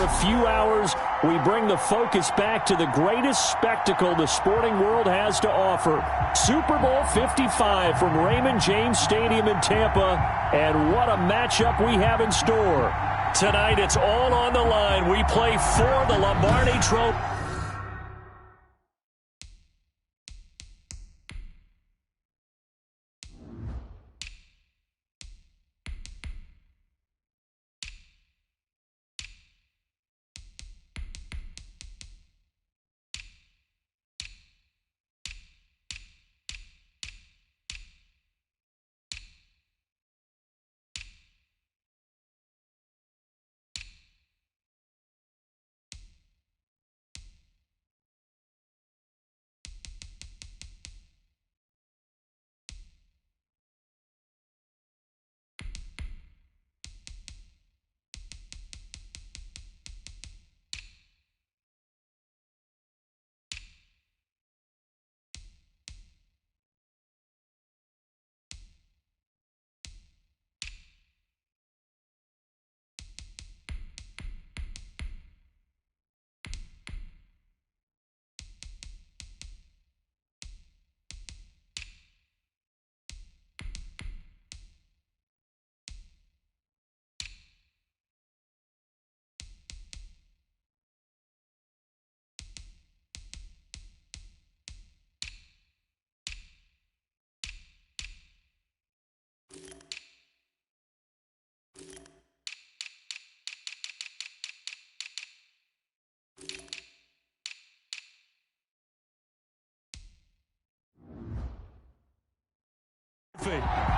a few hours, we bring the focus back to the greatest spectacle the sporting world has to offer. Super Bowl 55 from Raymond James Stadium in Tampa, and what a matchup we have in store. Tonight, it's all on the line. We play for the Lombardi Trophy.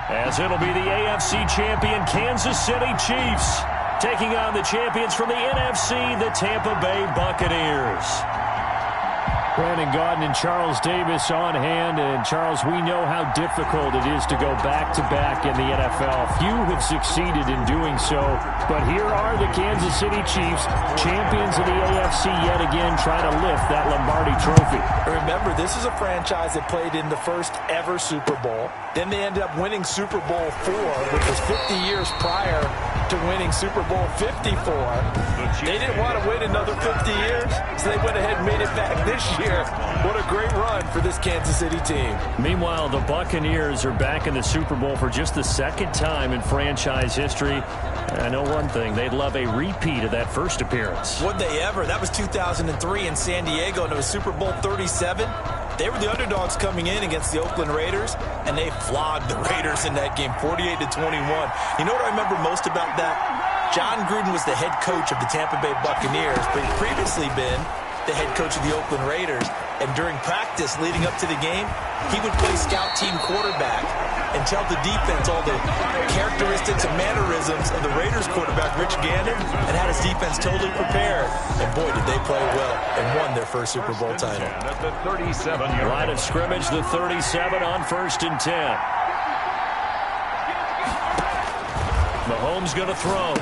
As it'll be the AFC champion Kansas City Chiefs taking on the champions from the NFC, the Tampa Bay Buccaneers. Brandon Gaudin and Charles Davis on hand. And, Charles, we know how difficult it is to go back-to-back in the NFL. Few have succeeded in doing so. But here are the Kansas City Chiefs, champions of the AFC yet again, trying to lift that Lombardi Trophy. Remember, this is a franchise that played in the first ever Super Bowl. Then they ended up winning Super Bowl IV, which was 50 years prior to winning Super Bowl 54. They didn't want to wait another 50 years, so they went ahead and made it back this year. What a great run for this Kansas City team. Meanwhile, the Buccaneers are back in the Super Bowl for just the second time in franchise history. I know one thing, they'd love a repeat of that first appearance. Would they ever? That was 2003 in San Diego, and it was Super Bowl 37. They were the underdogs coming in against the Oakland Raiders, and they flogged the Raiders in that game, 48-21. You know what I remember most about that? John Gruden was the head coach of the Tampa Bay Buccaneers, but he'd previously been the head coach of the Oakland Raiders. And during practice leading up to the game, he would play scout team quarterback and tell the defense all the characteristics and mannerisms of the Raiders quarterback, Rich Gannon, and had his defense totally prepared. And boy, did they play well and won their first Super Bowl title. At the 37-yard line of scrimmage, the 37 on 1st and 10. Mahomes going to throw.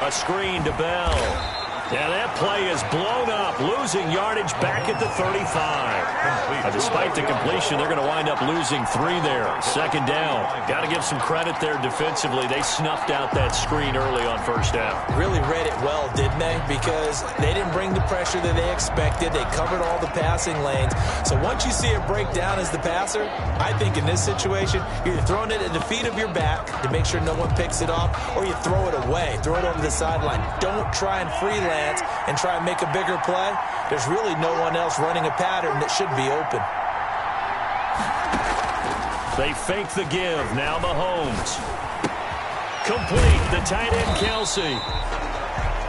A screen to Bell. And that play is blown up, losing yardage back at the 35. Despite the completion, they're going to wind up losing 3 there. Second down. Got to give some credit there defensively. They snuffed out that screen early on first down. Really read it well, didn't they? Because they didn't bring the pressure that they expected. They covered all the passing lanes. So once you see it break down as the passer, I think in this situation, you're throwing it at the feet of your back to make sure no one picks it off, or you throw it away. Throw it over the sideline. Don't try and freelance and try and make a bigger play. There's really no one else running a pattern that should be open. They fake the give. Now Mahomes. Complete. The tight end, Kelsey.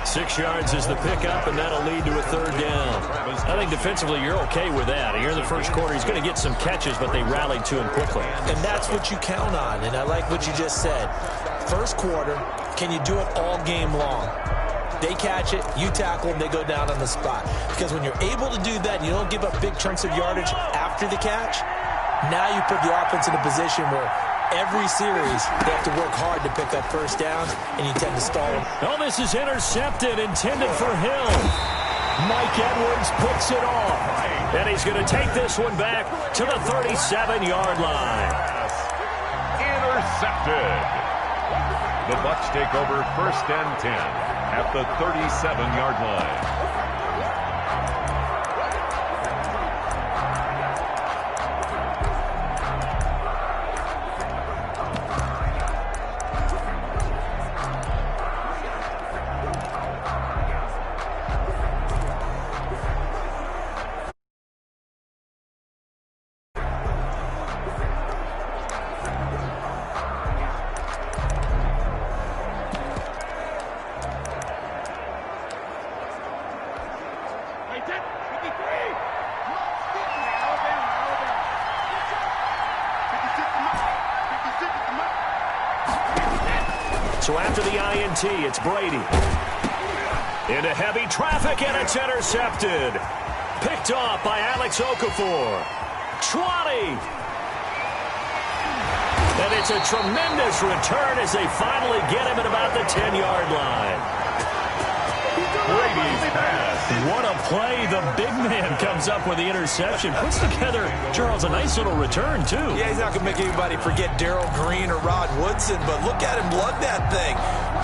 6 yards is the pickup, and that'll lead to a third down. I think defensively you're okay with that. Here in the first quarter, he's going to get some catches, but they rallied to him quickly. And that's what you count on, and I like what you just said. First quarter, can you do it all game long? They catch it, you tackle them, they go down on the spot. Because when you're able to do that, you don't give up big chunks of yardage after the catch, now you put the offense in a position where every series they have to work hard to pick up first downs, and you tend to stall them. Oh, this is intercepted, intended for Hill. Mike Edwards picks it off. And he's going to take this one back to the 37-yard line. Intercepted. The Bucs take over 1st and 10 at the 37-yard line. So after the INT, it's Brady. Into heavy traffic, and it's intercepted. Picked off by Alex Okafor. 20. And it's a tremendous return as they finally get him at about the 10-yard line. Brady's pass. What a play. The big man comes up with the interception. Puts together, Charles, a nice little return, too. Yeah, he's not going to make anybody forget Darrell Green or Rod Woodson, but look at him lug that thing.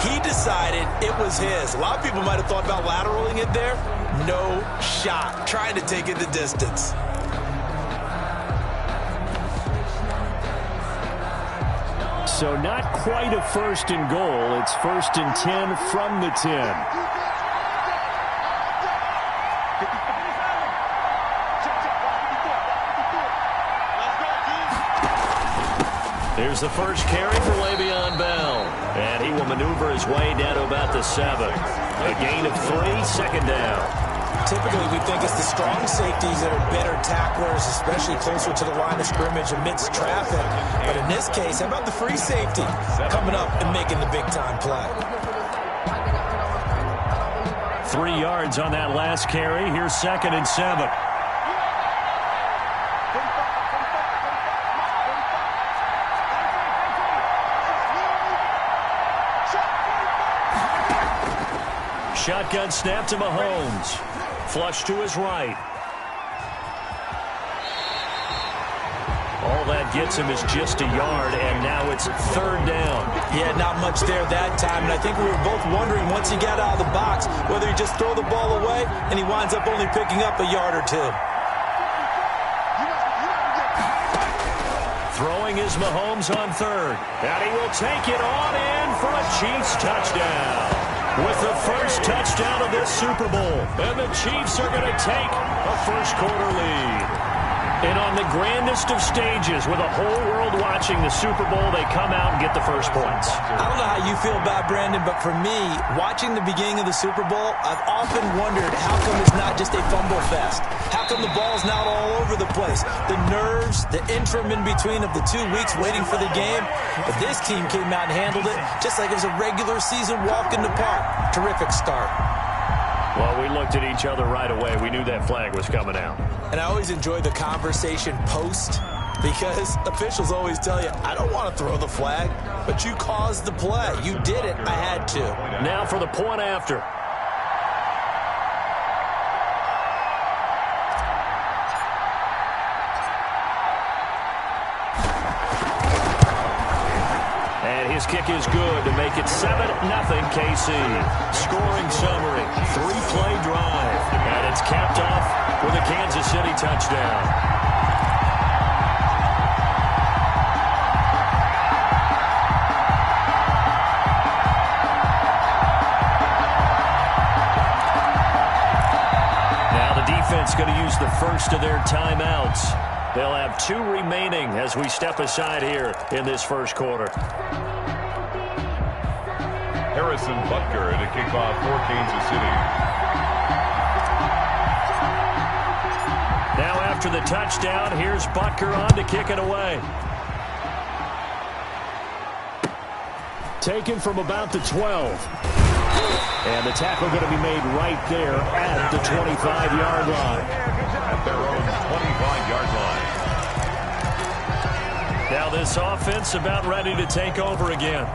He decided it was his. A lot of people might have thought about lateraling it there. No shot. Trying to take it the distance. So not quite a first and goal. It's first and 10 from the 10. Here's the first carry for Le'Veon Bell. And he will maneuver his way down to about the 7. A gain of 3, second down. Typically, we think it's the strong safeties that are better tacklers, especially closer to the line of scrimmage amidst traffic. But in this case, how about the free safety coming up and making the big-time play? 3 yards on that last carry. Here's second and 7. Shotgun snap to Mahomes. Flush to his right. All that gets him is just a yard, and now it's third down. Yeah, not much there that time, and I think we were both wondering once he got out of the box whether he just throw the ball away, and he winds up only picking up a yard or two. Throwing is Mahomes on third, and he will take it on in for a Chiefs touchdown. With the first touchdown of this Super Bowl, and the Chiefs are going to take a first-quarter lead. And on the grandest of stages, with the whole world watching the Super Bowl, they come out and get the first points. I don't know how you feel about Brandon, but for me, watching the beginning of the Super Bowl, I've often wondered how come it's not just a fumble fest? How come the ball's not all over the place? The nerves, the interim in between of the 2 weeks waiting for the game. But this team came out and handled it just like it was a regular season walk in the park. Terrific start. Well, we looked at each other right away. We knew that flag was coming out. And I always enjoy the conversation post because officials always tell you, I don't want to throw the flag, but you caused the play. You did it. I had to. Now for the point after. His kick is good to make it 7-0 KC. Scoring summary, 3-play drive. And it's capped off with a Kansas City touchdown. Now the defense going to use the first of their timeouts. They'll have 2 remaining as we step aside here in this first quarter. Harrison Butker to kick off for Kansas City. Now after the touchdown, here's Butker on to kick it away. Taken from about the 12. And the tackle going to be made right there at the 25-yard line. At their own 25-yard line. Now this offense about ready to take over again.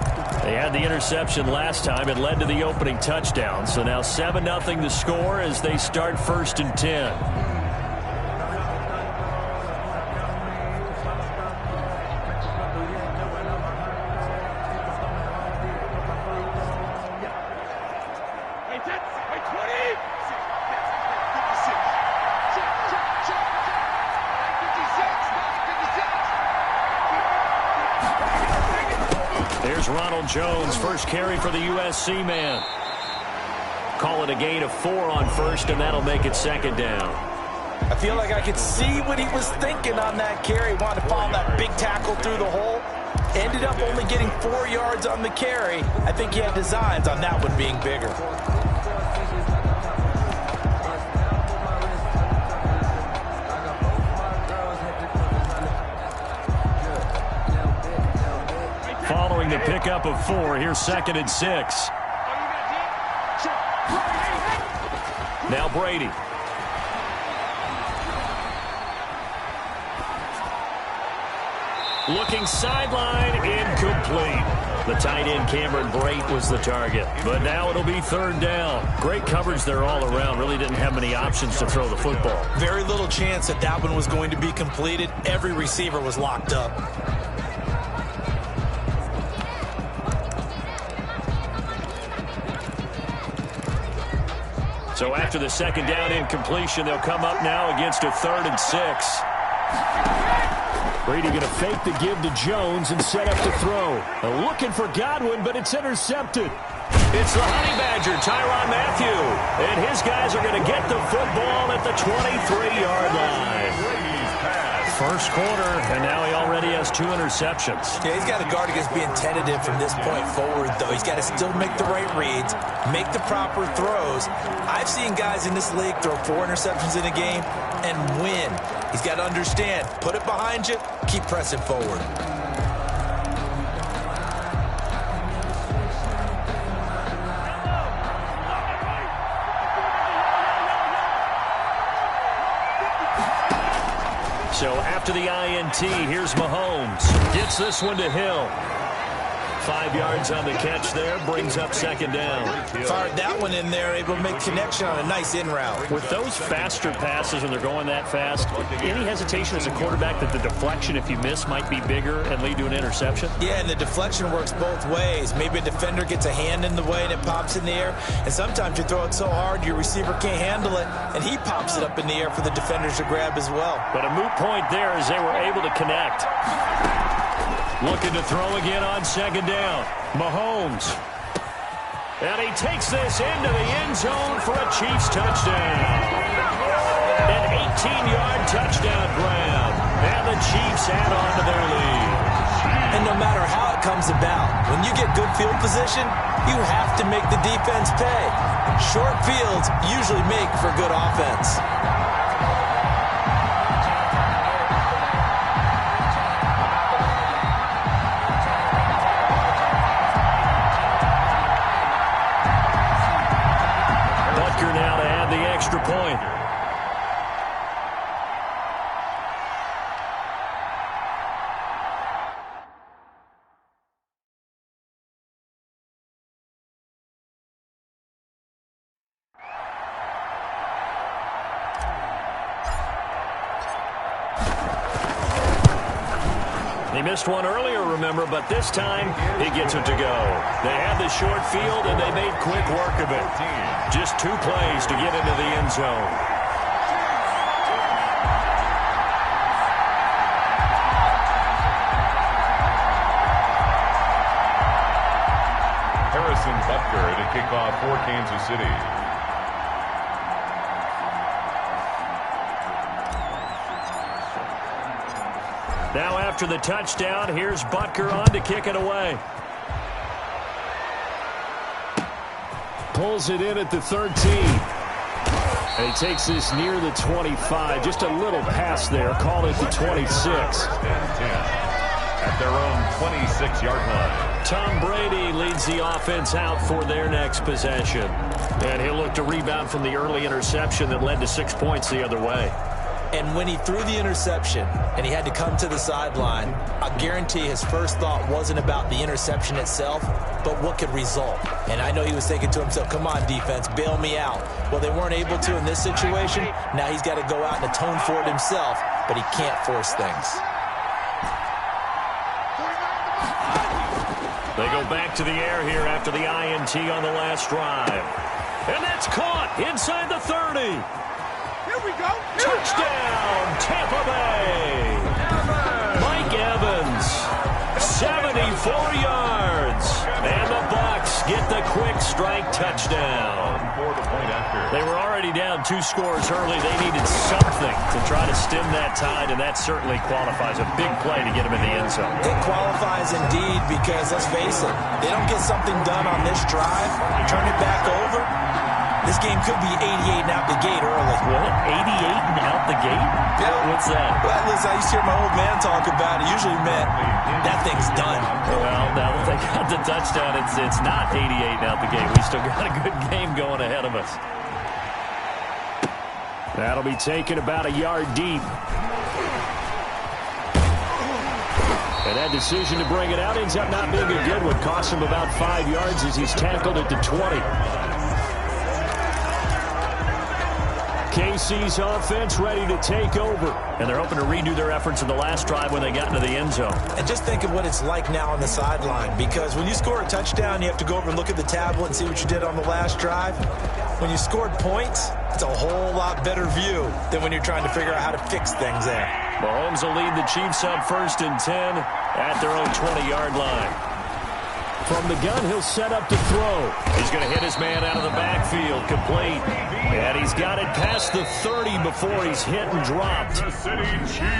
They had the interception last time. It led to the opening touchdown. So now 7-0 the score as they start first and 10. Here's Ronald Jones, first carry for the USC man. Call it a gain of 4 on first, and that'll make it second down. I feel like I could see what he was thinking on that carry. Wanted to follow that big tackle through the hole. Ended up only getting 4 yards on the carry. I think he had designs on that one being bigger. Following the pickup of 4, here's 2nd and 6. Now Brady. Looking sideline, incomplete. The tight end Cameron Brate was the target. But now it'll be 3rd down. Great coverage there all around. Really didn't have many options to throw the football. Very little chance that that one was going to be completed. Every receiver was locked up. So after the 2nd down incompletion, they'll come up now against a 3rd and 6. Brady going to fake the give to Jones and set up to throw. Looking for Godwin, but it's intercepted. It's the Honey Badger, Tyrann Mathieu. And his guys are going to get the football at the 23-yard line. First quarter, and now he already has 2 interceptions. Yeah, he's got to guard against being tentative from this point forward, though. He's got to still make the right reads, make the proper throws. I've seen guys in this league throw 4 interceptions in a game and win. He's got to understand, put it behind you, keep pressing forward. So after the INT, here's Mahomes. Gets this one to Hill. 5 yards on the catch there, brings up 2nd down. Fired that one in there, able to make connection on a nice in route. With those faster passes when they're going that fast, any hesitation as a quarterback that the deflection, if you miss, might be bigger and lead to an interception? Yeah, and the deflection works both ways. Maybe a defender gets a hand in the way and it pops in the air, and sometimes you throw it so hard your receiver can't handle it, and he pops it up in the air for the defenders to grab as well. But a moot point there as they were able to connect. Looking to throw again on 2nd down. Mahomes. And he takes this into the end zone for a Chiefs touchdown. An 18-yard touchdown grab. And the Chiefs add on to their lead. And no matter how it comes about, when you get good field position, you have to make the defense pay. Short fields usually make for good offense. Now to add the extra point. He missed one earlier, remember, but this time he gets it to go. They had the short field, and they made quick work of it. Just 2 plays to get into the end zone. Harrison Butker to kick off for Kansas City. Now after the touchdown, here's Butker on to kick it away. Pulls it in at the 13. And he takes this near the 25. Just a little pass there. Call it the 26. At their own 26-yard line. Tom Brady leads the offense out for their next possession. And he'll look to rebound from the early interception that led to 6 points the other way. And when he threw the interception and he had to come to the sideline, I guarantee his first thought wasn't about the interception itself, but what could result. And I know he was thinking to himself, come on, defense, bail me out. Well, they weren't able to in this situation. Now he's got to go out and atone for it himself, but he can't force things. They go back to the air here after the INT on the last drive. And that's caught inside the 30. Here we go. Touchdown, Tampa Bay. Mike Evans, 74 yards. touchdown. For the point after. They were already down 2 scores early. They needed something to try to stem that tide, and that certainly qualifies. A big play to get them in the end zone. It qualifies indeed because, let's face it, they don't get something done on this drive, turn it back over, this game could be 88 and out the gate early. What? 88 and out the gate? Yeah. What's that? Well, listen, I used to hear my old man talk about it. Usually meant that thing's done. Well, now that they got the touchdown, it's not 88 and out the gate. We still got a good game going ahead of us. That'll be taken about a yard deep. And that decision to bring it out ends up not being a good one. Costs him about 5 yards as he's tackled at the 20. KC's offense ready to take over. And they're hoping to redo their efforts in the last drive when they got into the end zone. And just think of what it's like now on the sideline. Because when you score a touchdown, you have to go over and look at the tablet and see what you did on the last drive. When you scored points, it's a whole lot better view than when you're trying to figure out how to fix things there. Mahomes will lead the Chiefs up 1st and 10 at their own 20-yard line. From the gun, he'll set up to throw. He's going to hit his man out of the backfield, complete. And he's got it past the 30 before he's hit and dropped.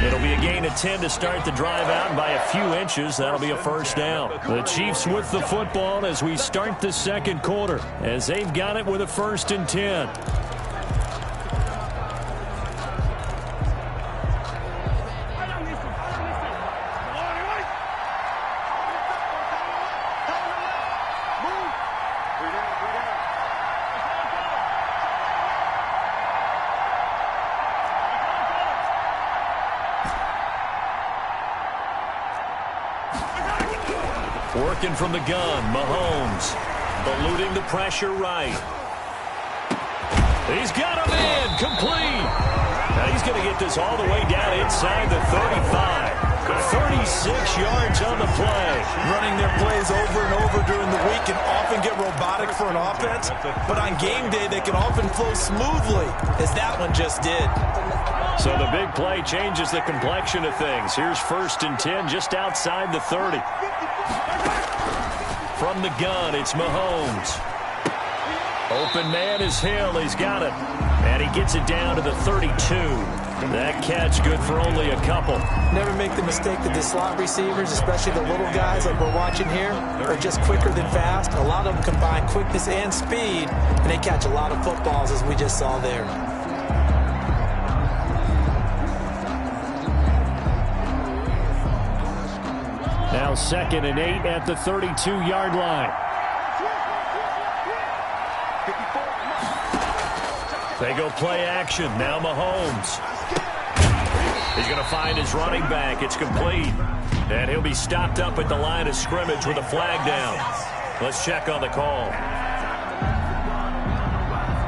It'll be a gain of 10 to start the drive out. By a few inches, that'll be a first down. The Chiefs with the football as we start the second quarter, as they've got it with a 1st and 10. Working from the gun, Mahomes eluding the pressure right. He's got him in, complete. Now he's going to get this all the way down inside the 35. 36 yards on the play. Running their plays over and over during the week can often get robotic for an offense, but on game day they can often flow smoothly, as that one just did. So the big play changes the complexion of things. Here's 1st and 10 just outside the 30. From the gun, it's Mahomes. Open man is Hill. He's got it. And he gets it down to the 32. That catch good for only a couple. Never make the mistake that the slot receivers, especially the little guys like we're watching here, are just quicker than fast. A lot of them combine quickness and speed, and they catch a lot of footballs, as we just saw there. Now 2nd and 8 at the 32-yard line. They go play action. Now Mahomes. He's going to find his running back. It's complete. And he'll be stopped up at the line of scrimmage with a flag down. Let's check on the call.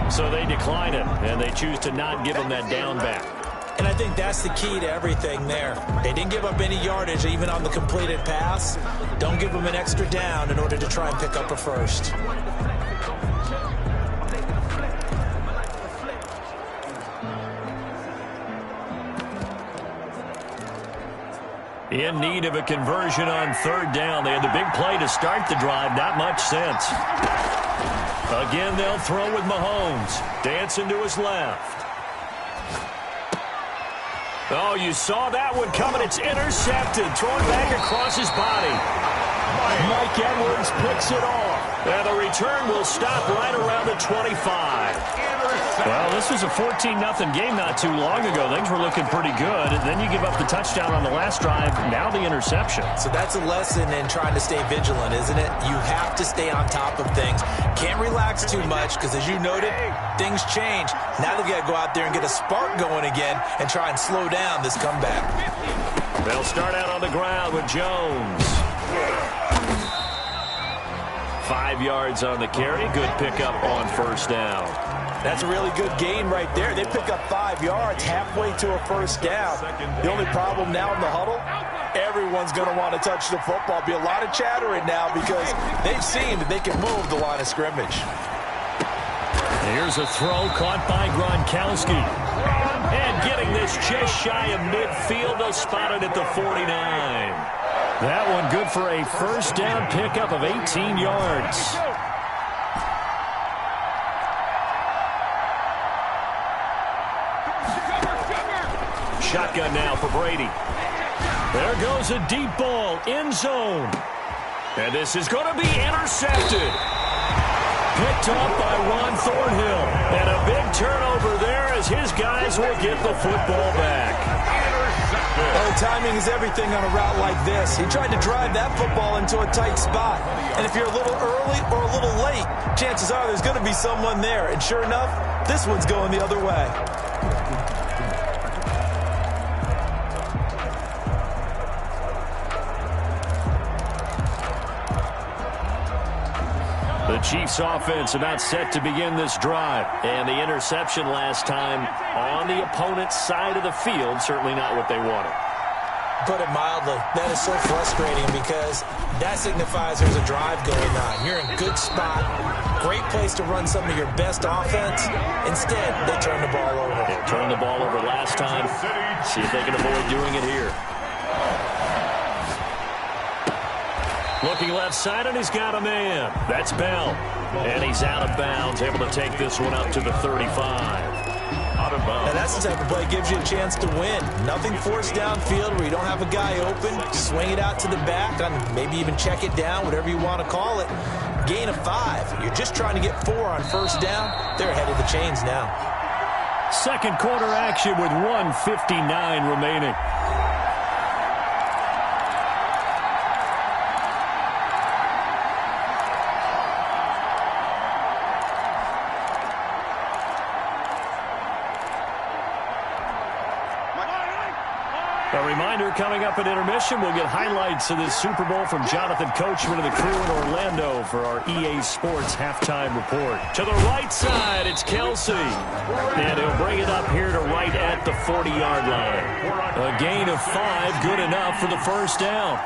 So they decline it, and they choose to not give him that down back. And I think that's the key to everything there. They didn't give up any yardage even on the completed pass. Don't give them an extra down in order to try and pick up a first. In need of a conversion on 3rd down. They had the big play to start the drive. Not much sense. Again, they'll throw with Mahomes. Dancing to his left. Oh, you saw that one coming. It's intercepted. Thrown back across his body. Mike Edwards picks it off. And the return will stop right around the 25. Well, this was a 14-0 game not too long ago. Things were looking pretty good. And then you give up the touchdown on the last drive. Now the interception. So that's a lesson in trying to stay vigilant, isn't it? You have to stay on top of things. Can't relax too much because, as you noted, things change. Now they've got to go out there and get a spark going again and try and slow down this comeback. They'll start out on the ground with Jones. 5 yards on the carry. Good pickup on 1st down. That's a really good gain right there. They pick up 5 yards halfway to a first down. The only problem now in the huddle, everyone's going to want to touch the football. Be a lot of chattering now because they've seen that they can move the line of scrimmage. Here's a throw caught by Gronkowski. And getting this just shy of midfield, they'll spot it at the 49. That one good for a first down pickup of 18 yards. shotgun now for Brady. There goes a deep ball, end zone. And this is going to be intercepted. Picked up by Juan Thornhill. And a big turnover there as his guys will get the football back. Oh, timing is everything on a route like this. He tried to drive that football into a tight spot. And if you're a little early or a little late, chances are there's going to be someone there. And sure enough, this one's going the other way. The Chiefs offense about set to begin this drive. And the interception last time on the opponent's side of the field, certainly not what they wanted. Put it mildly, that is so frustrating because that signifies there's a drive going on. You're in a good spot, great place to run some of your best offense. Instead, they turn the ball over. They turned the ball over last time. See if they can avoid doing it here. Looking left side, and he's got a man. That's Bell. And he's out of bounds, able to take this one up to the 35. Out of bounds. Now that's the type of play that gives you a chance to win. Nothing forced downfield where you don't have a guy open. Swing it out to the back, and maybe even check it down, whatever you want to call it. Gain of 5. You're just trying to get 4 on first down. They're ahead of the chains now. Second quarter action with 1:59 remaining. A reminder, coming up at intermission, we'll get highlights of this Super Bowl from Jonathan Coachman and the crew in Orlando for our EA Sports halftime report. To the right side, it's Kelsey. And he'll bring it up here to right at the 40-yard line. A gain of 5, good enough for the first down.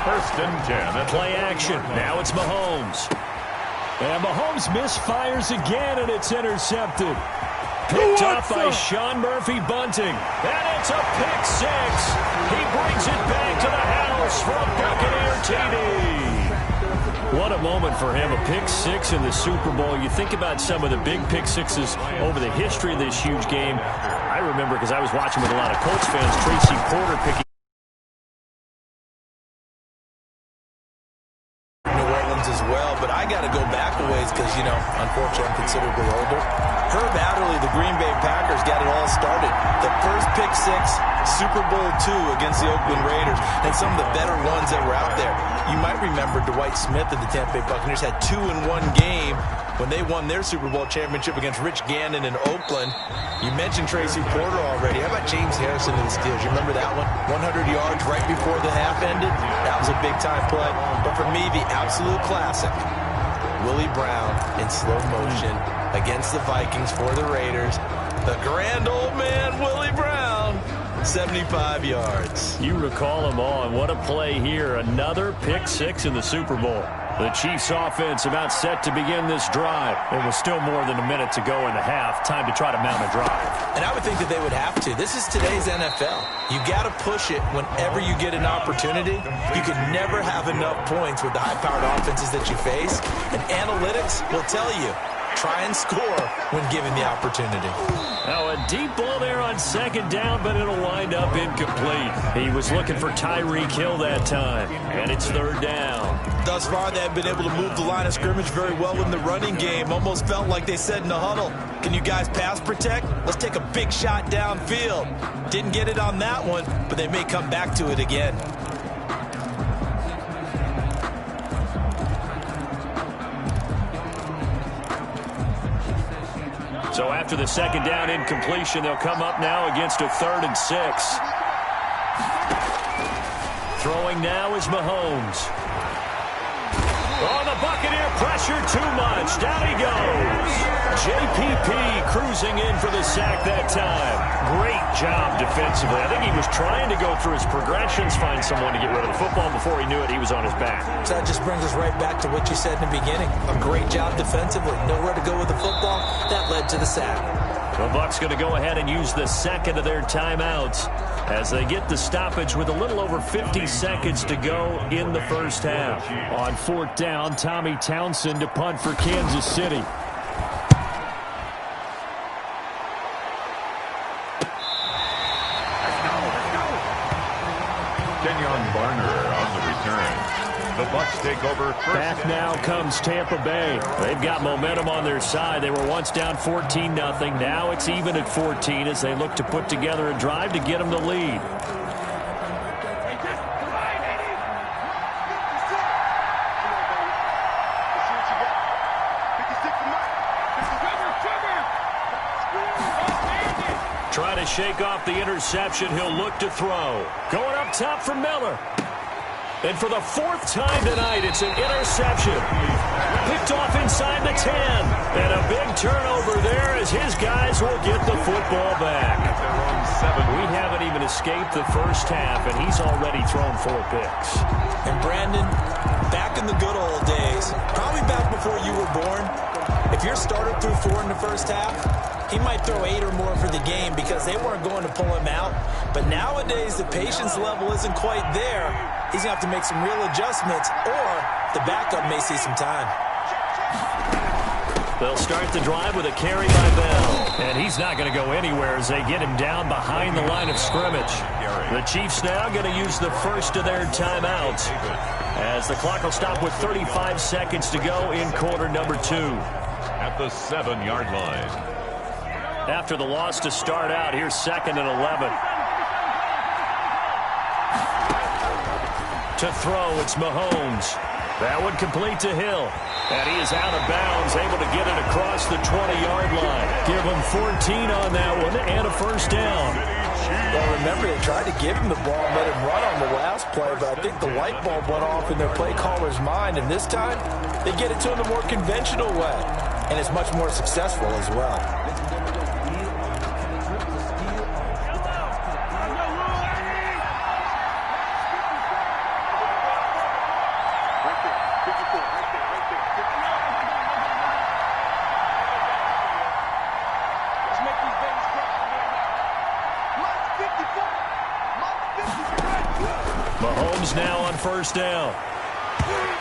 First and 10. Play action. Now it's Mahomes. And Mahomes misfires again, and it's intercepted. Picked up by Sean Murphy-Bunting. And it's a pick 6. He brings it back to the house for a Buccaneer TD. What a moment for him, a pick 6 in the Super Bowl. You think about some of the big pick 6s over the history of this huge game. I remember, because I was watching with a lot of Colts fans, Tracy Porter picking as well, but I got to go back a ways because, you know, unfortunately I'm considerably older. Herb Adderley, the Green Bay Packers, got it all started. The first pick 6, Super Bowl II against the Oakland Raiders, and some of the better ones that were out there. You might remember Dwight Smith of the Tampa Bay Buccaneers had 2 in one game when they won their Super Bowl championship against Rich Gannon in Oakland. You mentioned Tracy Porter already. How about James Harrison of the Steelers? You remember that one? 100 yards right before the half ended? That was a big-time play. But for me, the absolute classic, Willie Brown in slow motion against the Vikings for the Raiders. The grand old man, Willie Brown, 75 yards. You recall them all, and what a play here. Another pick 6 in the Super Bowl. The Chiefs offense about set to begin this drive. There was still more than a minute to go in the half. Time to try to mount a drive. And I would think that they would have to. This is today's NFL. You got to push it whenever you get an opportunity. You can never have enough points with the high-powered offenses that you face. And analytics will tell you, try and score when given the opportunity. Now a deep ball there on second down, but it'll wind up incomplete. He was looking for Tyreek Hill that time, and it's third down. Thus far, they have been able to move the line of scrimmage very well in the running game. Almost felt like they said in the huddle, can you guys pass protect? Let's take a big shot downfield. Didn't get it on that one, but they may come back to it again. So after the second down incompletion, they'll come up now against a 3rd and 6. Throwing now is Mahomes. Oh, the Buccaneer pressure too much. Down he goes. JPP cruising in for the sack that time. Great job defensively. I think he was trying to go through his progressions, find someone to get rid of the football. Before he knew it, he was on his back. So that just brings us right back to what you said in the beginning. A great job defensively. Nowhere to go with the football. That led to the sack. The Bucs going to go ahead and use the second of their timeouts as they get the stoppage with a little over 50 seconds to go in the first half. On 4th down, Tommy Townsend to punt for Kansas City. The Bucs take over first. Back now comes Tampa Bay. They've got momentum on their side. They were once down 14-0. Now it's even at 14 as they look to put together a drive to get them the lead. Trying to shake off the interception. He'll look to throw. Going up top for Miller. And for the fourth time tonight, it's an interception. Picked off inside the 10. And a big turnover there as his guys will get the football back. We haven't even escaped the first half, and he's already thrown 4 picks. And Brandon, back in the good old days, probably back before you were born, if your starter threw 4 in the first half, he might throw 8 or more for the game because they weren't going to pull him out. But nowadays, the patience level isn't quite there. He's going to have to make some real adjustments, or the backup may see some time. They'll start the drive with a carry by Bell. And he's not going to go anywhere as they get him down behind the line of scrimmage. The Chiefs now going to use the first of their timeouts as the clock will stop with 35 seconds to go in quarter number 2. At the 7-yard line. After the loss to start out, here's 2nd and 11. To throw, it's Mahomes. That one complete to Hill. And he is out of bounds, able to get it across the 20-yard line. Give him 14 on that one and a first down. Well, remember, they tried to give him the ball and let him run on the last play, but I think the light bulb went off in their play caller's mind, and this time they get it to him the more conventional way, and it's much more successful as well. Mahomes now on first down.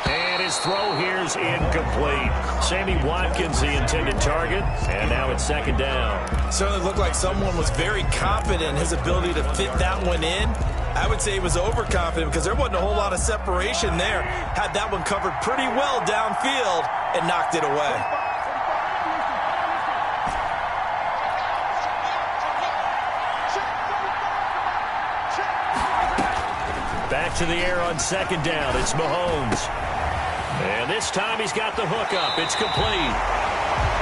And his throw here's incomplete. Sammy Watkins, the intended target, and now it's 2nd down. Certainly looked like someone was very confident in his ability to fit that one in. I would say he was overconfident because there wasn't a whole lot of separation there. Had that one covered pretty well downfield and knocked it away. Back to the air on 2nd down. It's Mahomes. And this time he's got the hook up. It's complete.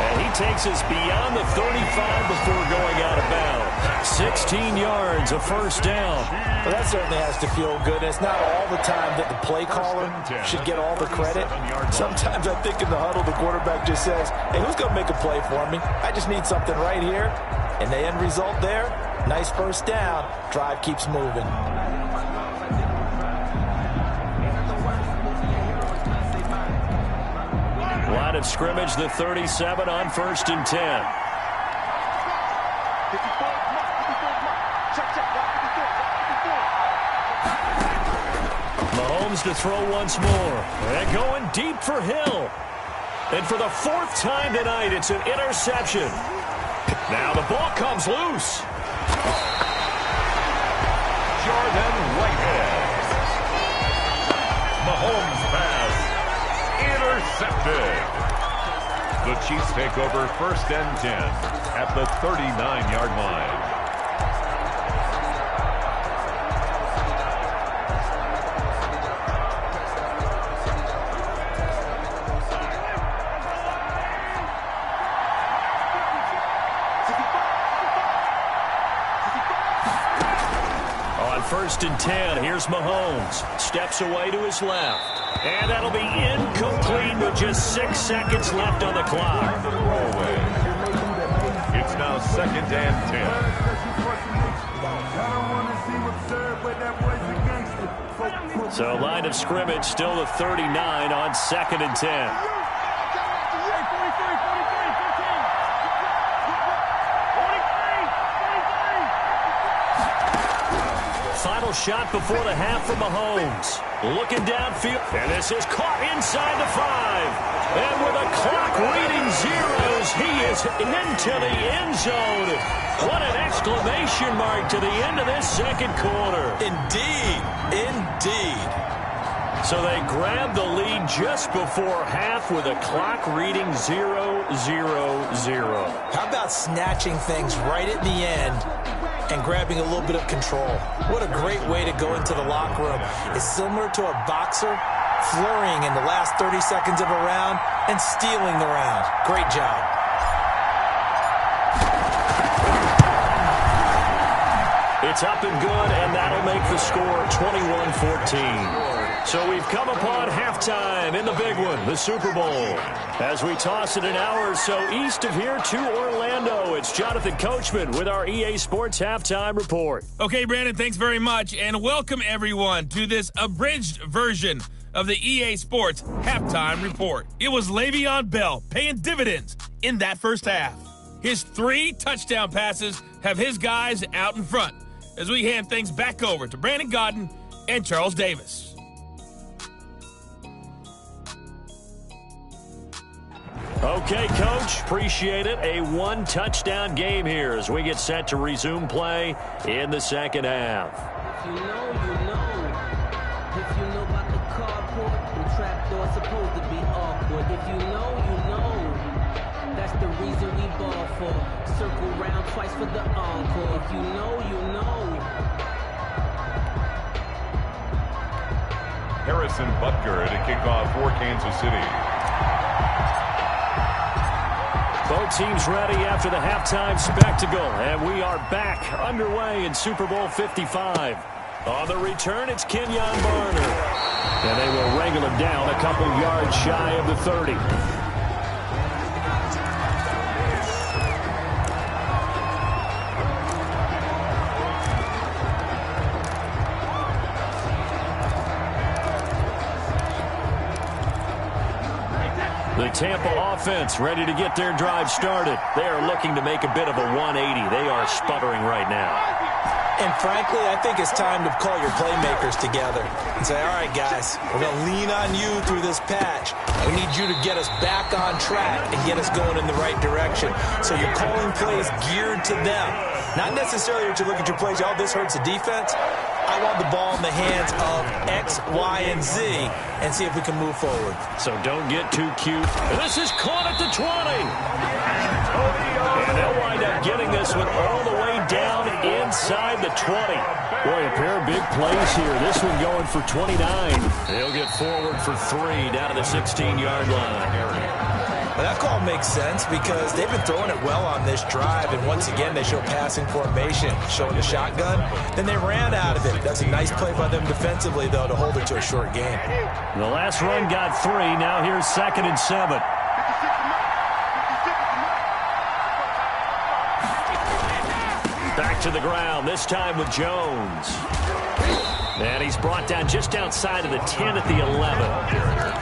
And he takes us beyond the 35 before going out of bounds. 16 yards, a first down. Well, that certainly has to feel good. It's not all the time that the play caller should get all the credit. Sometimes I think in the huddle, the quarterback just says, hey, who's going to make a play for me? I just need something right here. And the end result there, nice first down. Drive keeps moving. Line of scrimmage, the 37 on 1st and 10. Mahomes to throw once more. And going deep for Hill. And for the 4th time tonight, it's an interception. Now the ball comes loose. Jordan Whitehead. Mahomes pass. Intercepted. The Chiefs take over 1st and 10 at the 39-yard line. On 1st and 10, here's Mahomes. Steps away to his left. And that'll be incomplete with just 6 seconds left on the clock. It's now 2nd and 10. So line of scrimmage still the 39 on 2nd and 10. Final shot before the half for Mahomes. Looking downfield. And this is caught inside the 5. And with the clock reading zeros, he is into the end zone. What an exclamation mark to the end of this 2nd quarter. Indeed. Indeed. So they grab the lead just before half with a clock reading 0-0-0. How about snatching things right at the end and grabbing a little bit of control? What a great way to go into the locker room. It's similar to a boxer flurrying in the last 30 seconds of a round and stealing the round. Great job. It's up and good, and that'll make the score 21-14. So we've come upon halftime in the big one, the Super Bowl. As we toss it an hour or so east of here to Orlando, it's Jonathan Coachman with our EA Sports Halftime Report. Okay, Brandon, thanks very much, and welcome everyone to this abridged version of the EA Sports Halftime Report. It was Le'Veon Bell paying dividends in that first half. His 3 touchdown passes have his guys out in front as we hand things back over to Brandon Gaudin and Charles Davis. Okay, Coach, appreciate it. A 1-touchdown game here as we get set to resume play in the second half. If you know, you know. If you know about the carport, the trapdoor's supposed to be awkward. If you know, you know. That's the reason we ball for. Circle round twice for the encore. If you know, you know. Harrison Butker to kick off for Kansas City. Both teams ready after the halftime spectacle, and we are back underway in Super Bowl 55. On the return, it's Kenyon Barner, and they will wrangle him down a couple yards shy of the 30. The Tampa offense ready to get their drive started. They are looking to make a bit of a 180. They are sputtering right now. And frankly, I think it's time to call your playmakers together and say, all right, guys, we're going to lean on you through this patch. We need you to get us back on track and get us going in the right direction. So you're calling plays geared to them. Not necessarily that you look at your plays, oh, this hurts the defense. I want the ball in the hands of X, Y, and Z and see if we can move forward. So don't get too cute. This is caught at the 20. And they'll wind up getting this one all the way down inside the 20. Boy, a pair of big plays here. This one going for 29. They'll get forward for 3 down to the 16-yard line. Well, that call makes sense because they've been throwing it well on this drive, and once again they show passing formation, showing the shotgun. Then they ran out of it. That's a nice play by them defensively, though, to hold it to a short gain. The last run got 3. Now here's 2nd and 7. Back to the ground, this time with Jones. And he's brought down just outside of the 10 at the 11.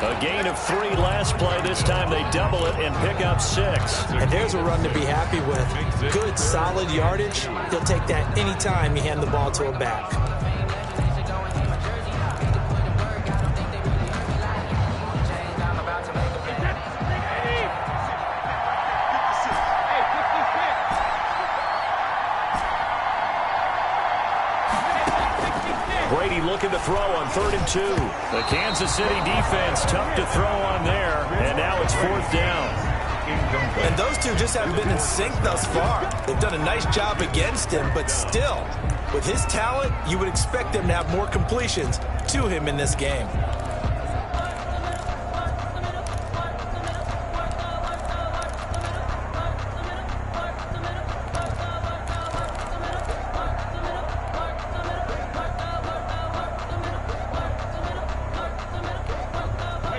A gain of 3 last play. This time they double it and pick up 6. And there's a run to be happy with. Good, solid yardage. He'll take that any time you hand the ball to a back. Brady looking to throw on 3rd and 2. The Kansas City defense tough to throw on there, and now it's 4th down. And those two just haven't been in sync thus far. They've done a nice job against him, but still, with his talent, you would expect them to have more completions to him in this game.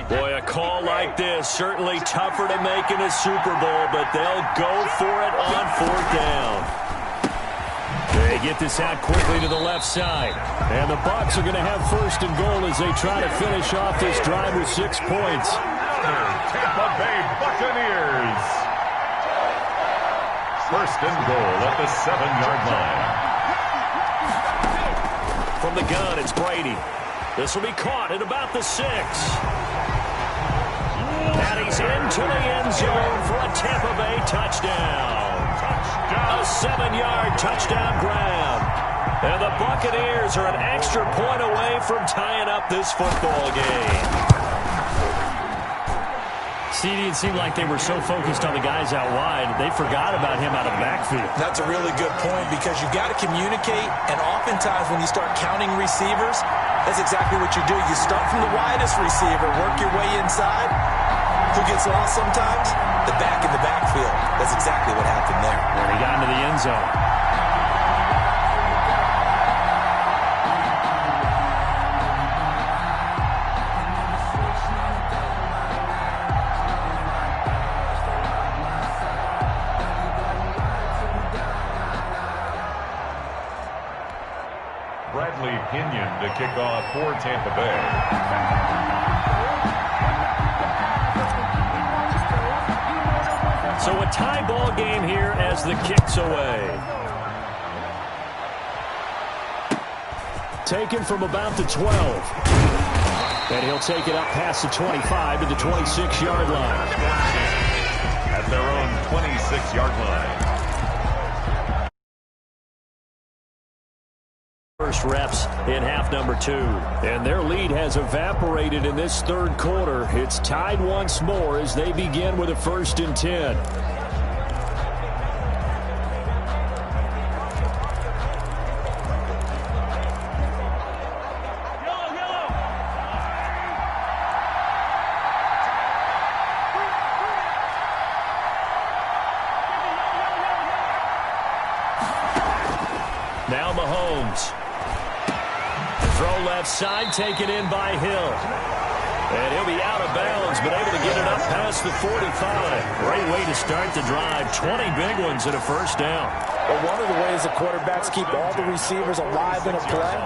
Boy, a call like this, certainly tougher to make in a Super Bowl, but they'll go for it on 4th down. They get this out quickly to the left side. And the Bucs are going to have 1st and goal as they try to finish off this drive with 6 points. Tampa Bay Buccaneers. 1st and goal at the 7-yard line. From the gun, it's Brady. This will be caught at about the 6. And he's into the end zone for a Tampa Bay touchdown. A 7-yard touchdown grab. And the Buccaneers are an extra point away from tying up this football game. CD, it seemed like they were so focused on the guys out wide, they forgot about him out of the backfield. That's a really good point because you've got to communicate, and oftentimes when you start counting receivers, that's exactly what you do. You start from the widest receiver, work your way inside. Who gets lost sometimes? The back in the backfield. That's exactly what happened there. And he got into the end zone. To kick off for Tampa Bay. So a tie ball game here as the kick's away. Taken from about the 12. And he'll take it up past the 25 to the 26-yard line. At their own 26-yard line. First reps in half number 2. And their lead has evaporated in this third quarter. It's tied once more as they begin with a 1st and 10. Now Mahomes. Throw left side, taken in by Hill. And he'll be out of bounds, but able to get it up past the 45. Great way to start the drive. 20 big ones and a 1st down. Well, one of the ways the quarterbacks keep all the receivers alive in a play,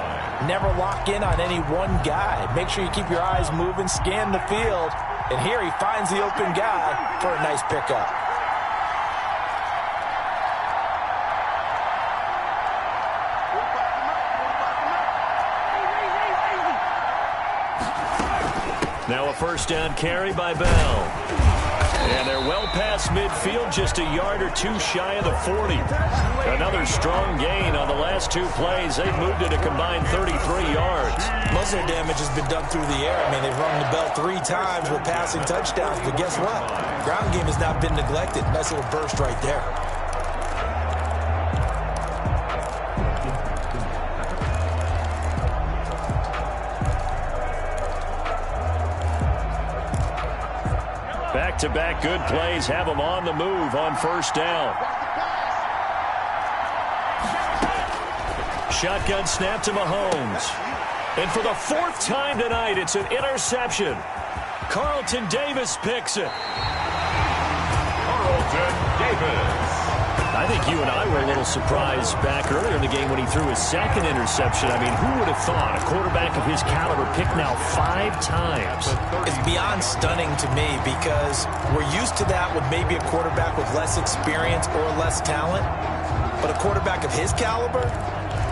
never lock in on any one guy. Make sure you keep your eyes moving, scan the field. And here he finds the open guy for a nice pickup. Now a 1st down carry by Bell. And they're well past midfield, just a yard or two shy of the 40. Another strong gain on the last 2 plays. They've moved it a combined 33 yards. Most of the damage has been done through the air. I mean, they've rung the bell 3 times with passing touchdowns. But guess what? Ground game has not been neglected. Nice little burst right there. Back-to-back good plays have them on the move on 1st down. Shotgun snap to Mahomes. And for the 4th time tonight, it's an interception. Carlton Davis picks it. Carlton Davis. I think you and I were a little surprised back earlier in the game when he threw his 2nd interception. I mean, who would have thought a quarterback of his caliber picked now 5 times? It's beyond stunning to me because we're used to that with maybe a quarterback with less experience or less talent. But a quarterback of his caliber,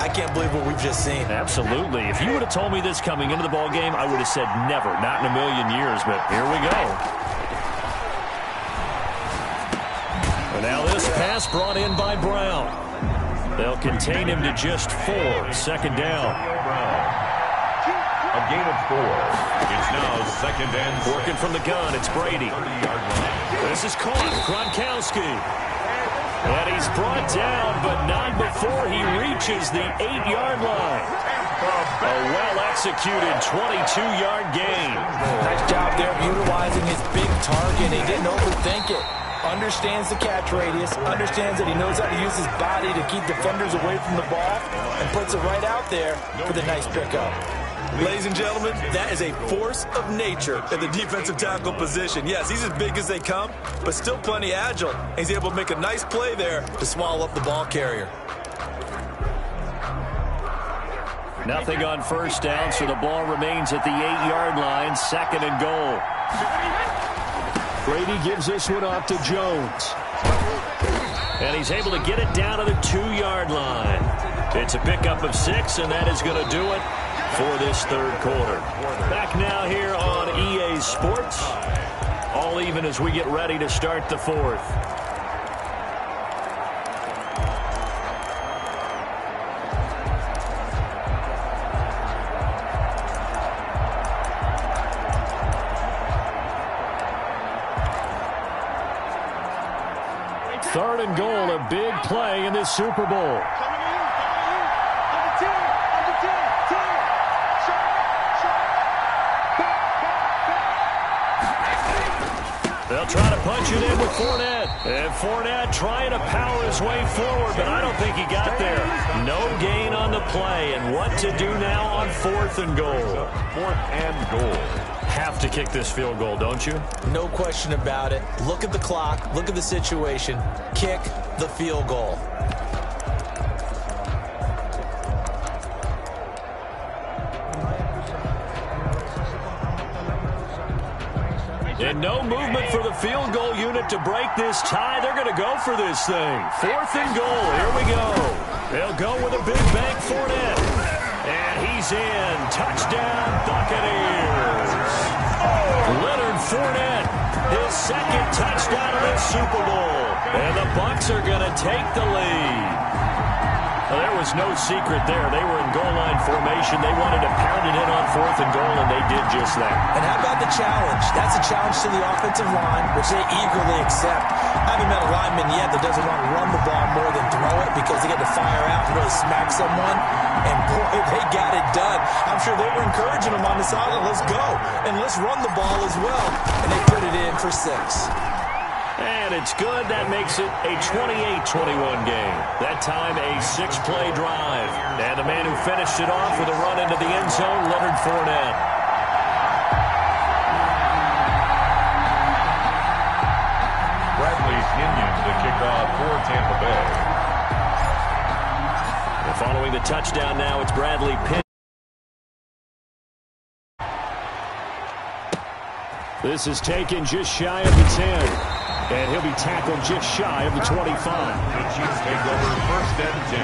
I can't believe what we've just seen. Absolutely. If you would have told me this coming into the ball game, I would have said never, not in a million years. But here we go. And now this pass brought in by Brown. They'll contain him to just 4. 2nd down. A gain of 4. It's now 2nd and 6. Working from the gun, it's Brady. This is caught. Gronkowski. And he's brought down, but not before he reaches the 8-yard line. A well-executed 22-yard gain. Nice job there of utilizing his big target. He didn't overthink it. Understands the catch radius, understands that he knows how to use his body to keep defenders away from the ball, and puts it right out there for the nice pickup. Ladies and gentlemen, that is a force of nature in the defensive tackle position. Yes, he's as big as they come, but still plenty agile. He's able to make a nice play there to swallow up the ball carrier. Nothing on 1st down, so the ball remains at the 8-yard line, 2nd and goal. Brady gives this one off to Jones. And he's able to get it down to the 2-yard line. It's a pickup of 6, and that is going to do it for this 3rd quarter. Back now here on EA Sports. All even as we get ready to start the 4th. 3rd and goal, a big play in this Super Bowl. They'll try to punch it in with Fournette. And Fournette trying to power his way forward, but I don't think he got there. No gain on the play. And what to do now on 4th and goal? 4th and goal. Have to kick this field goal, don't you? No question about it. Look at the clock. Look at the situation. Kick the field goal. And no movement for the field goal unit to break this tie. They're going to go for this thing. 4th and goal. Here we go. They'll go with a big bank Fournette. And he's in. Touchdown, Buccaneers. Leonard Fournette, his 2nd touchdown of this Super Bowl. And the Bucs are going to take the lead. Well, there was no secret there. They were in goal line formation. They wanted to pound it in on 4th and goal, and they did just that. And how about the challenge? That's a challenge to the offensive line, which they eagerly accept. I haven't met a lineman yet that doesn't want to run the ball more than throw it because they get to fire out and really smack someone. And, boy, they got it done. I'm sure they were encouraging them on the sideline. Let's go. And let's run the ball as well. And they put it in for 6. And it's good. That makes it a 28-21 game. That time a 6-play drive. And the man who finished it off with a run into the end zone, Leonard Fournette. Bradley Pinion to kick off for Tampa Bay. And following the touchdown now, it's Bradley Pinion. This is taken just shy of the 10. And he'll be tackled just shy of the 25. The Chiefs take over 1st and 10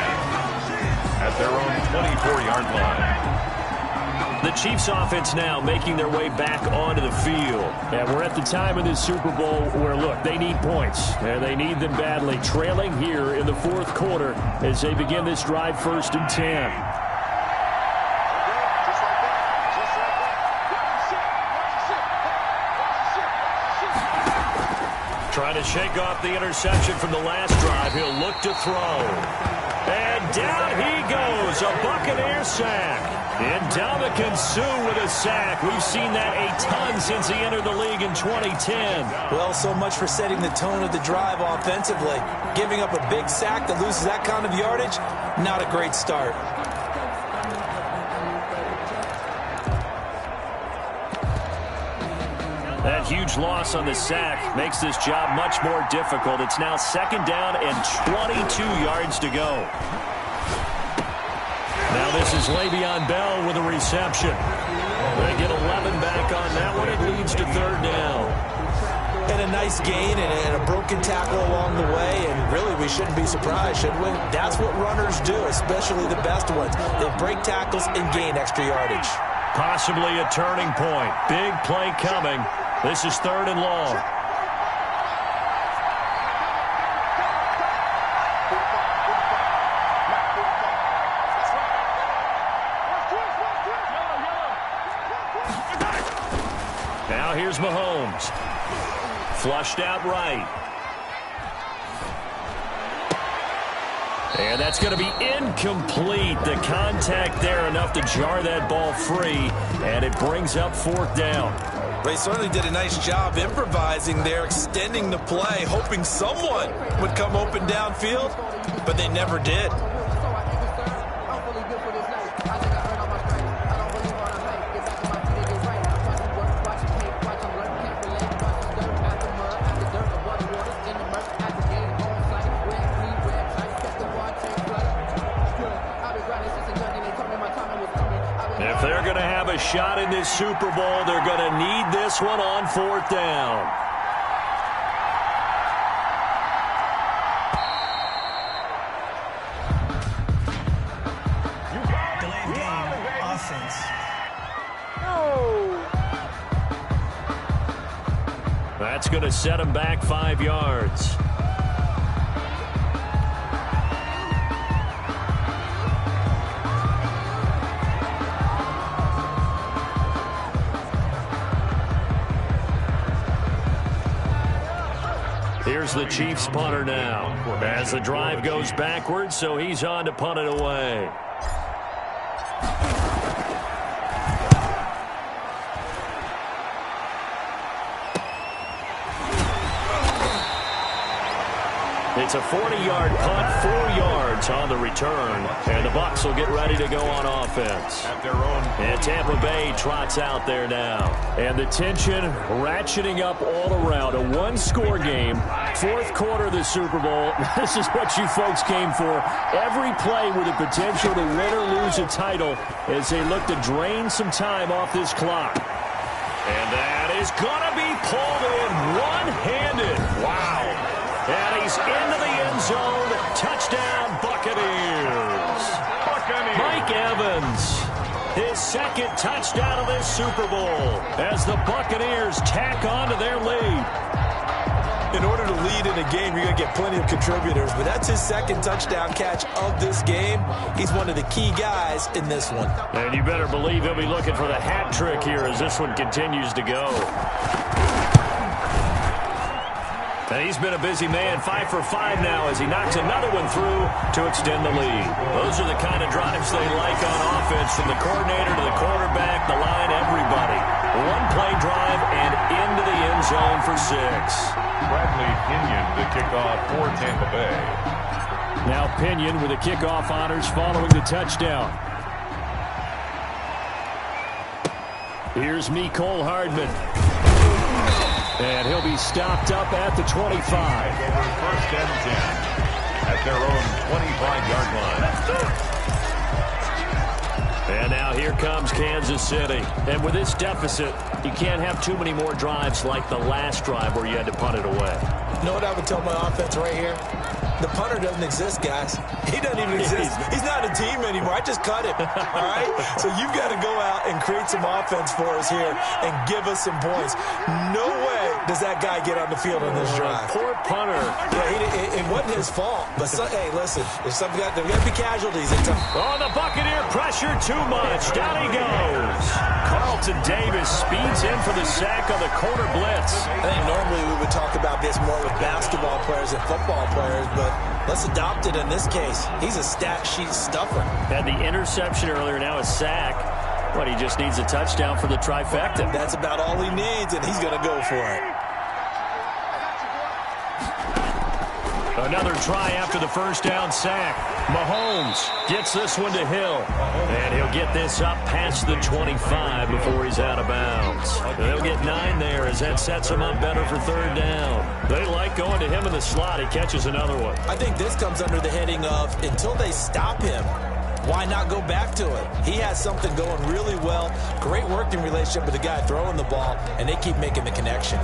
at their own 24-yard line. The Chiefs offense now making their way back onto the field. And we're at the time in this Super Bowl where, look, they need points. And they need them badly. Trailing here in the 4th quarter as they begin this drive 1st and 10. Trying to shake off the interception from the last drive. He'll look to throw. And down he goes. A Buccaneer sack. And Ndamukong Suh with a sack. We've seen that a ton since he entered the league in 2010. Well, so much for setting the tone of the drive offensively. Giving up a big sack that loses that kind of yardage, not a great start. That huge loss on the sack makes this job much more difficult. It's now 2nd down and 22 yards to go. Now this is Le'Veon Bell with a reception. They get 11 back on that one. It leads to 3rd down. And a nice gain and a broken tackle along the way, and really we shouldn't be surprised, should we? That's what runners do, especially the best ones. They break tackles and gain extra yardage. Possibly a turning point. Big play coming. This is 3rd and long. Now here's Mahomes. Flushed out right. And that's going to be incomplete. The contact there enough to jar that ball free. And it brings up 4th down. They certainly did a nice job improvising there, extending the play, hoping someone would come open downfield, but they never did. If they're going to have a shot in this Super Bowl, they're going to need this one on 4th down. Delayed game offense. That's going to set them back 5 yards. Here's the Chiefs punter now. As the drive goes backwards, so he's on to punt it away. It's a 40-yard punt, 4 yards on the return, and the Bucs will get ready to go on offense. At their own. And Tampa Bay trots out there now. And the tension ratcheting up all around. A one-score game, fourth quarter of the Super Bowl. This is what you folks came for. Every play with the potential to win or lose a title as they look to drain some time off this clock. And that is going to be pulled in one-handed. Wow. And he's into the end zone. Touchdown, Buccaneers. Mike Evans, his second touchdown of this Super Bowl as the Buccaneers tack on to their lead. In order to lead in a game, you're going to get plenty of contributors, but that's his second touchdown catch of this game. He's one of the key guys in this one. And you better believe he'll be looking for the hat trick here as this one continues to go. And he's been a busy man, 5 for 5 now as he knocks another one through to extend the lead. Those are the kind of drives they like on offense, from the coordinator to the quarterback, the line, everybody. One-play drive and into the end zone for 6. Bradley Pinion, the kickoff for Tampa Bay. Now Pinion with the kickoff honors following the touchdown. Here's Mecole Hardman. And he'll be stopped up at the 25. First and 10 at their own 25-yard line. And now here comes Kansas City. And with this deficit, you can't have too many more drives like the last drive where you had to punt it away. You know what I would tell my offense right here? The punter doesn't exist, guys. He doesn't even exist. He's not a team anymore. I just cut him, all right? So you've got to go out and create some offense for us here and give us some points. No way does that guy get on the field on this drive. Poor punter. Yeah, it wasn't his fault. But, hey, listen, there's got to be casualties. Oh, the Buccaneer pressure too much. Down he goes. Carlton Davis speeds in for the sack on the corner blitz. I think normally we would talk about this more with basketball players and football players, but let's adopt it in this case. He's a stat sheet stuffer. Had the interception earlier, now a sack. But he just needs a touchdown for the trifecta. That's about all he needs, and he's going to go for it. Another try after the first down sack. Mahomes gets this one to Hill. And he'll get this up past the 25 before he's out of bounds. They'll get 9 there as that sets him up better for third down. They like going to him in the slot. He catches another one. I think this comes under the heading of until they stop him, why not go back to it? He has something going really well. Great working relationship with the guy throwing the ball, and they keep making the connection.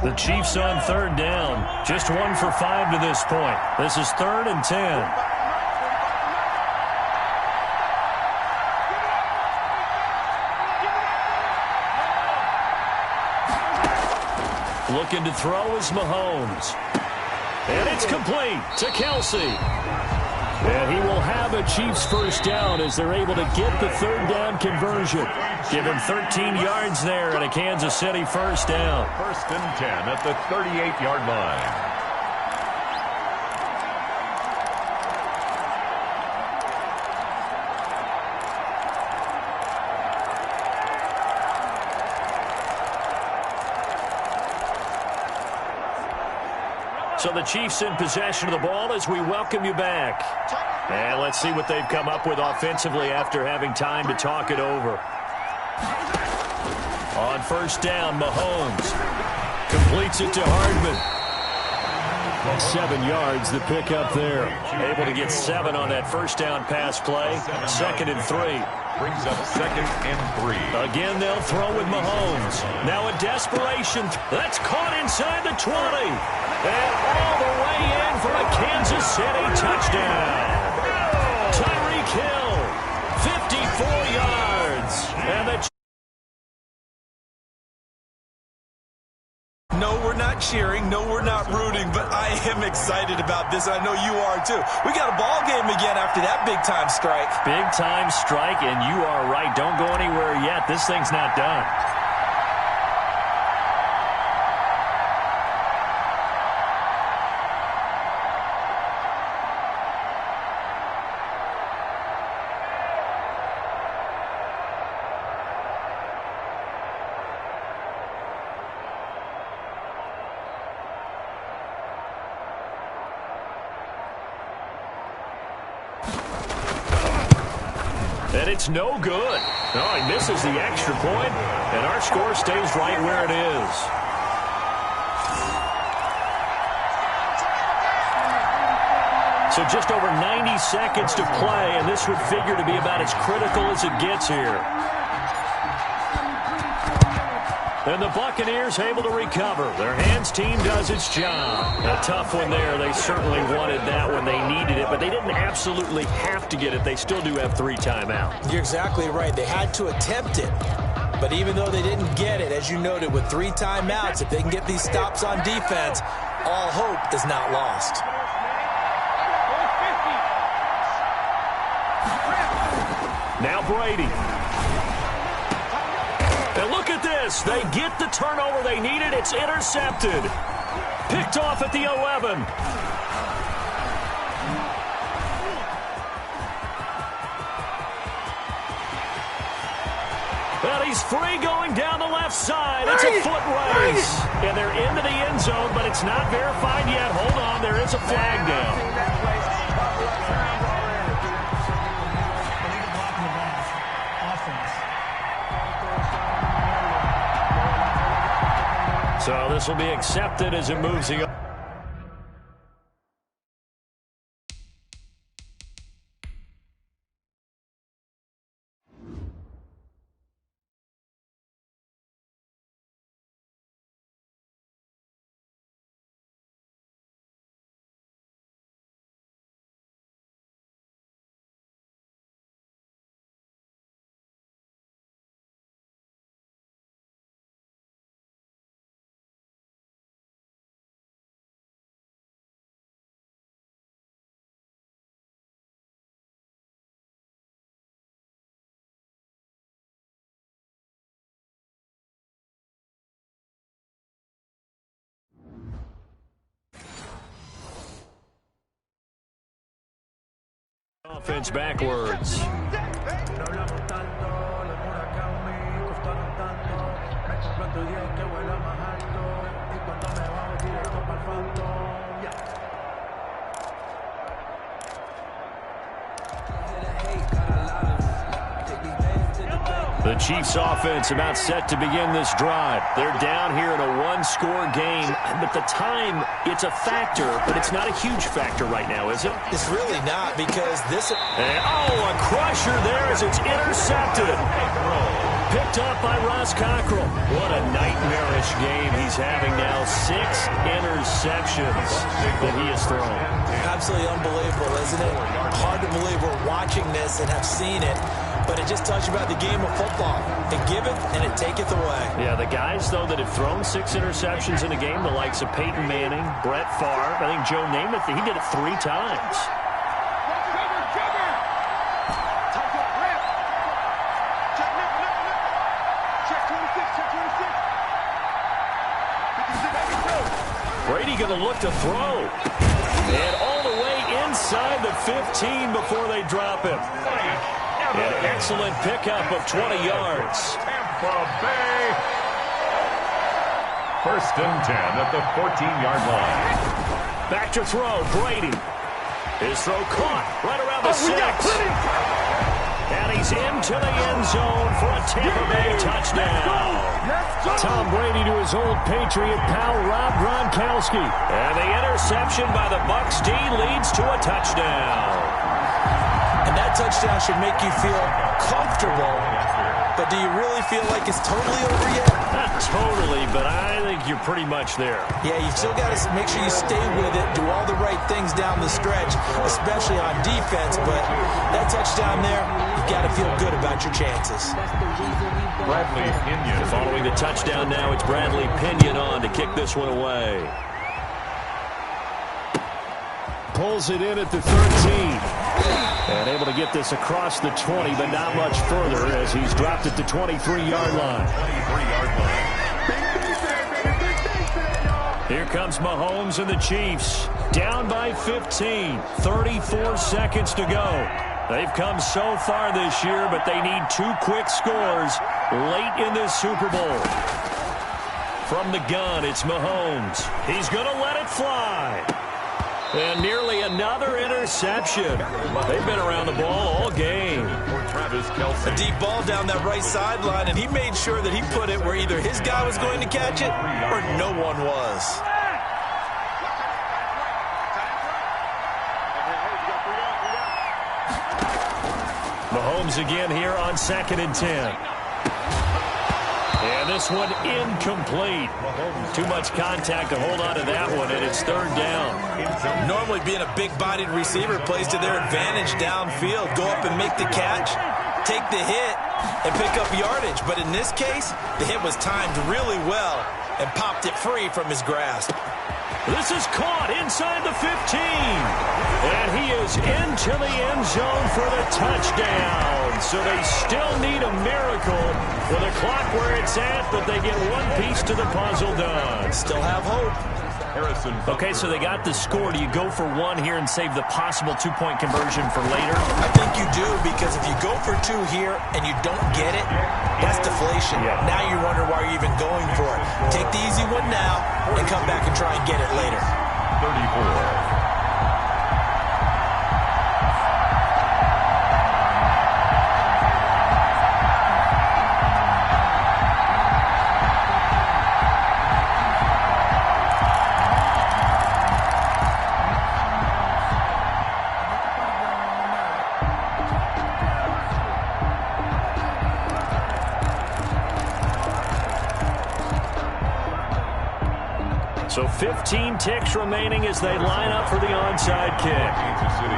The Chiefs on third down. Just 1 for 5 to this point. This is 3rd and 10. Looking to throw is Mahomes. And it's complete to Kelsey. And he will have a Chiefs first down as they're able to get the third down conversion. Give him 13 yards there and a Kansas City first down. 1st and 10 at the 38-yard line. So the Chiefs in possession of the ball as we welcome you back. And let's see what they've come up with offensively after having time to talk it over. On first down, Mahomes completes it to Hardman. 7 yards, the pickup there. Able to get 7 on that first down pass play. 2nd and 3. Brings up 2nd and 3. Again, they'll throw with Mahomes. Now a desperation. That's caught inside the 20. And all the way in for a Kansas City touchdown. Tyreek Hill, 54 yards. And the No, we're not cheering. No, we're not rooting, but I am excited about this. I know you are too. We got a ball game again after that big-time strike. Big-time strike, and you are right. Don't go anywhere yet. This thing's not done. And it's no good. Oh, he misses the extra point, and our score stays right where it is. So just over 90 seconds to play, and this would figure to be about as critical as it gets here. And the Buccaneers able to recover. Their hands team does its job. A tough one there. They certainly wanted that when they needed it, but they didn't absolutely have to get it. They still do have 3 timeouts. You're exactly right. They had to attempt it. But even though they didn't get it, as you noted, with 3 timeouts, if they can get these stops on defense, all hope is not lost. Now Brady. And look at this. They get the turnover they needed. It's intercepted. Picked off at the 11. Well, he's free going down the left side. It's a foot race. And they're into the end zone, but it's not verified yet. Hold on. There is a flag down. So this will be accepted as it moves the... Offense backwards. The Chiefs offense about set to begin this drive. They're down here in a 1-score game, but the time, it's a factor, but it's not a huge factor right now, is it? It's really not, because this... And, a crusher there as it's intercepted. Picked up by Ross Cockrell. What a nightmarish game he's having now. 6 interceptions that he has thrown. Absolutely unbelievable, isn't it? Hard to believe we're watching this and have seen it. But it just tells you about the game of football. It giveth and it taketh away. Yeah, the guys, though, that have thrown 6 interceptions in a game, the likes of Peyton Manning, Brett Favre, I think Joe Namath, he did it 3 times. Brady going to look to throw. And all the way inside the 15 before they drop him. An excellent pickup of 20 yards. Tampa Bay. 1st and 10 at the 14-yard line. Back to throw, Brady. His throw caught right around the 6. And he's into the end zone for a Tampa Bay touchdown. Tom Brady to his old Patriot pal, Rob Gronkowski. And the interception by the Bucs D leads to a touchdown. And that touchdown should make you feel comfortable. But do you really feel like it's totally over yet? Not totally, but I think you're pretty much there. Yeah, you've still got to make sure you stay with it, do all the right things down the stretch, especially on defense. But that touchdown there, you've got to feel good about your chances. Bradley Pinion. Following the touchdown now, it's Bradley Pinion on to kick this one away. Pulls it in at the 13. And able to get this across the 20, but not much further as he's dropped at the 23-yard line. Here comes Mahomes and the Chiefs. Down by 15. 34 seconds to go. They've come so far this year, but they need 2 quick scores late in this Super Bowl. From the gun, it's Mahomes. He's going to let it fly. And nearly another interception. They've been around the ball all game. Travis Kelce. A deep ball down that right sideline, and he made sure that he put it where either his guy was going to catch it or no one was. Mahomes again here on 2nd and 10. And this one incomplete. Too much contact to hold on to that one, and it's 3rd down. Normally being a big-bodied receiver plays to their advantage downfield. Go up and make the catch, take the hit, and pick up yardage. But in this case, the hit was timed really well and popped it free from his grasp. This is caught inside the 15. And he is into the end zone for the touchdown. So they still need a miracle with the clock where it's at, but they get one piece to the puzzle done. Still have hope. Okay, so they got the score. Do you go for one here and save the possible 2-point conversion for later? I think you do, because if you go for 2 here and you don't get it, that's deflation. Yeah. Now you wonder why you're even going for it. Take the easy one now and come back and try and get it later. 34. So 15 ticks remaining as they line up for the onside kick. Kansas City.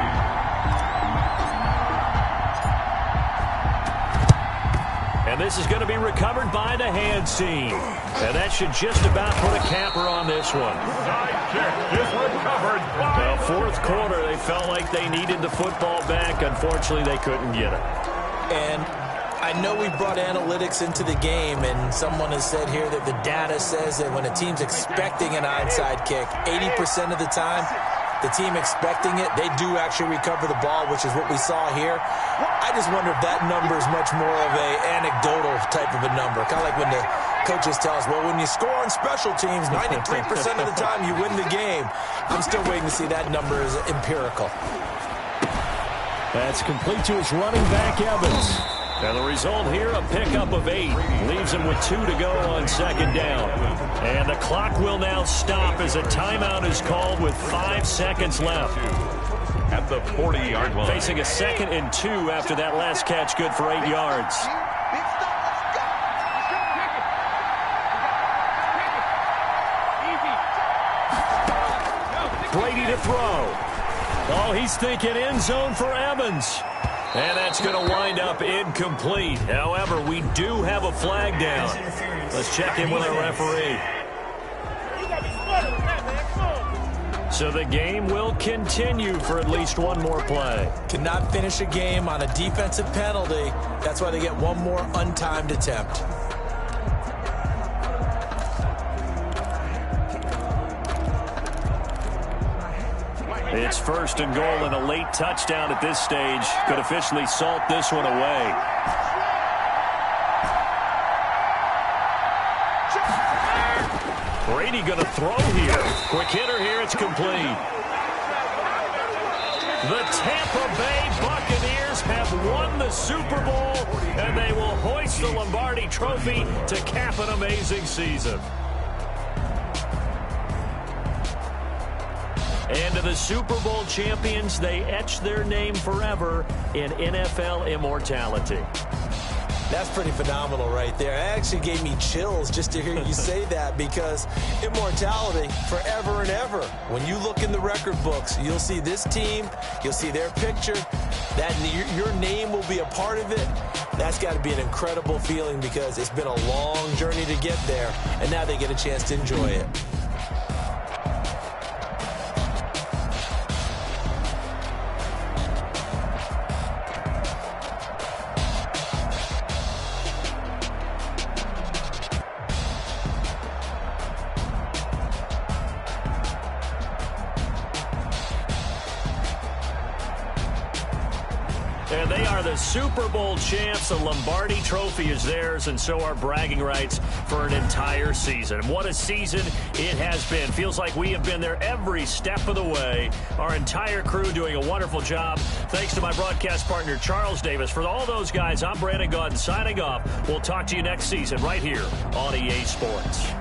And this is going to be recovered by the hands team. And that should just about put a capper on this one. Side kick is recovered by Well, 4th quarter, they felt like they needed the football back. Unfortunately, they couldn't get it. And I know we brought analytics into the game, and someone has said here that the data says that when a team's expecting an onside kick, 80% of the time, the team expecting it, they do actually recover the ball, which is what we saw here. I just wonder if that number is much more of a anecdotal type of a number. Kind of like when the coaches tell us, well, when you score on special teams, 93% of the time you win the game. I'm still waiting to see that number is empirical. That's complete to his running back, Evans. And the result here, a pickup of 8. Leaves him with 2 to go on 2nd down. And the clock will now stop as a timeout is called with 5 seconds left. at the 40-yard line. Facing a 2nd and 2 after that last catch, good for 8 yards. Brady to throw. Oh, he's thinking end zone for Evans. And that's going to wind up incomplete. However, we do have a flag down. Let's check in with our referee. So the game will continue for at least one more play. Cannot finish a game on a defensive penalty. That's why they get one more untimed attempt. It's 1st and goal, and a late touchdown at this stage could officially salt this one away. Brady going to throw here. Quick hitter here. It's complete. The Tampa Bay Buccaneers have won the Super Bowl, and they will hoist the Lombardi Trophy to cap an amazing season. And to the Super Bowl champions, they etch their name forever in NFL immortality. That's pretty phenomenal right there. It actually gave me chills just to hear you say that, because immortality forever and ever. When you look in the record books, you'll see this team, you'll see their picture, that your name will be a part of it. That's got to be an incredible feeling, because it's been a long journey to get there, and now they get a chance to enjoy it. And they are the Super Bowl champs. The Lombardi Trophy is theirs, and so are bragging rights for an entire season. What a season it has been. Feels like we have been there every step of the way. Our entire crew doing a wonderful job. Thanks to my broadcast partner, Charles Davis. For all those guys, I'm Brandon Gaudin signing off. We'll talk to you next season right here on EA Sports.